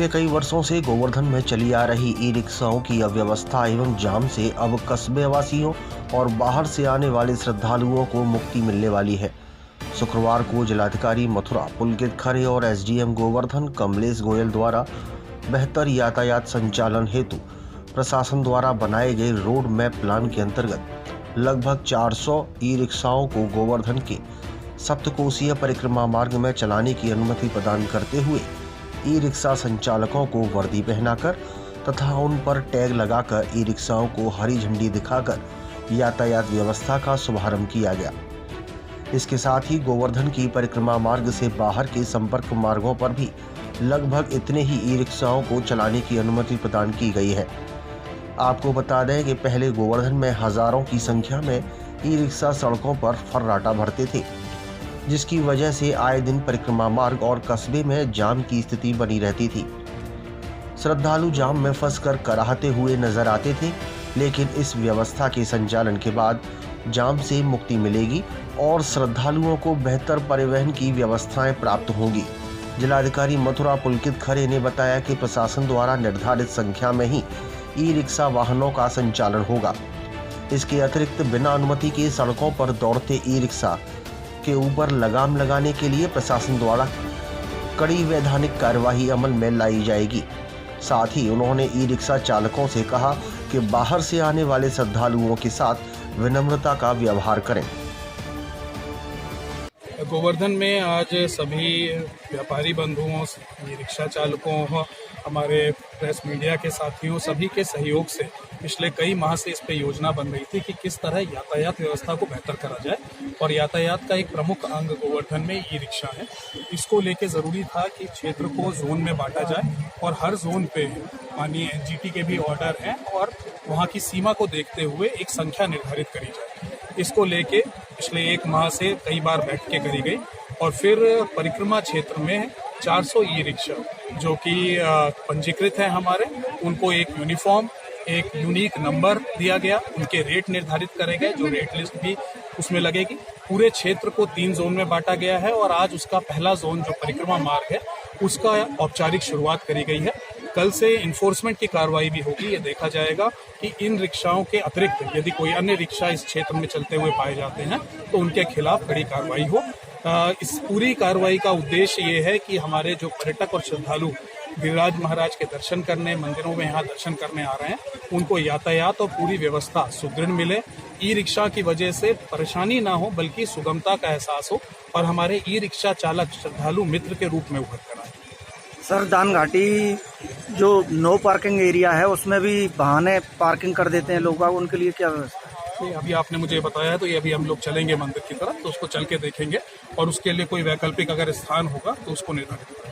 पिछले कई वर्षों से गोवर्धन में चली आ रही ई रिक्शाओं की अव्यवस्था एवं जाम से अब कस्बे वासियों और बाहर से आने वाले श्रद्धालुओं को मुक्ति मिलने वाली है। शुक्रवार को जिलाधिकारी मथुरा पुलकित खरे और एसडीएम गोवर्धन कमलेश गोयल द्वारा बेहतर यातायात संचालन हेतु प्रशासन द्वारा बनाए गए रोड मैप प्लान के अंतर्गत लगभग 400 ई रिक्शाओं को गोवर्धन के सप्तकोशीय परिक्रमा मार्ग में चलाने की अनुमति प्रदान करते हुए ई रिक्शा संचालकों को वर्दी पहनाकर तथा उन पर टैग लगाकर ई रिक्शाओं को हरी झंडी दिखाकर यातायात व्यवस्था का शुभारंभ किया गया। इसके साथ ही गोवर्धन की परिक्रमा मार्ग से बाहर के संपर्क मार्गों पर भी लगभग इतने ही ई रिक्शाओं को चलाने की अनुमति प्रदान की गई है। आपको बता दें कि पहले गोवर्धन में हजारों की संख्या में ई रिक्शा सड़कों पर फर्राटा भरते थे, जिसकी वजह से आए दिन परिक्रमा मार्ग और कस्बे में जाम की स्थिति बनी रहती थी। श्रद्धालु जाम में फंसकर कराहते हुए नजर आते थे, लेकिन इस व्यवस्था के संचालन के बाद जाम से मुक्ति मिलेगी और श्रद्धालुओं को बेहतर परिवहन की व्यवस्थाएं प्राप्त होंगी। जिलाधिकारी मथुरा पुलकित खरे ने बताया कि प्रशासन द्वारा निर्धारित संख्या में ही ई रिक्शा वाहनों का संचालन होगा। इसके अतिरिक्त बिना अनुमति के सड़कों पर दौड़ते ई रिक्शा के ऊपर लगाम लगाने के लिए प्रशासन द्वारा कड़ी वैधानिक कार्यवाही अमल में लाई जाएगी। साथ ही उन्होंने ई रिक्शा चालकों से कहा कि बाहर से आने वाले श्रद्धालुओं के साथ विनम्रता का व्यवहार करें। गोवर्धन में आज सभी व्यापारी बंधुओं, ई रिक्शा चालकों, हमारे प्रेस मीडिया के साथियों, सभी के सहयोग से पिछले कई माह से इस पे योजना बन रही थी कि किस तरह यातायात व्यवस्था को बेहतर करा जाए। और यातायात का एक प्रमुख अंग गोवर्धन में ई रिक्शा है। इसको लेके ज़रूरी था कि क्षेत्र को जोन में बांटा जाए और हर जोन पे माननीय एनजीटी के भी ऑर्डर हैं और वहाँ की सीमा को देखते हुए एक संख्या निर्धारित करी जाए। इसको लेके पिछले एक माह से कई बार बैठकें करी गई और फिर परिक्रमा क्षेत्र में 400 ई रिक्शा जो कि पंजीकृत हैं हमारे, उनको एक यूनिफॉर्म, एक यूनिक नंबर दिया गया, उनके रेट निर्धारित करे गए, जो रेट लिस्ट भी उसमें लगेगी। पूरे क्षेत्र को 3 जोन में बांटा गया है और आज उसका पहला जोन जो परिक्रमा मार्ग है उसका औपचारिक शुरुआत करी गई है। कल से इन्फोर्समेंट की कार्रवाई भी होगी। ये देखा जाएगा कि इन रिक्शाओं के अतिरिक्त यदि कोई अन्य रिक्शा इस क्षेत्र में चलते हुए पाए जाते हैं तो उनके खिलाफ कड़ी कार्रवाई हो। इस पूरी कार्रवाई का उद्देश्य ये है कि हमारे जो पर्यटक और श्रद्धालु गिरिराज महाराज के दर्शन करने, मंदिरों में यहाँ दर्शन करने आ रहे हैं, उनको यातायात और पूरी व्यवस्था सुदृढ़ मिले, ई रिक्शा की वजह से परेशानी ना हो बल्कि सुगमता का एहसास हो और हमारे ई रिक्शा चालक श्रद्धालु मित्र के रूप में उभर कर आए। सर, दान घाटी जो नो पार्किंग एरिया है उसमें भी बहाने पार्किंग कर देते हैं लोग, उनके लिए क्या व्यवस्था? अभी आपने मुझे बताया है तो ये अभी हम लोग चलेंगे मंदिर की तरफ, तो उसको चल के देखेंगे और उसके लिए कोई वैकल्पिक अगर स्थान होगा तो उसको निर्धारित करेंगे।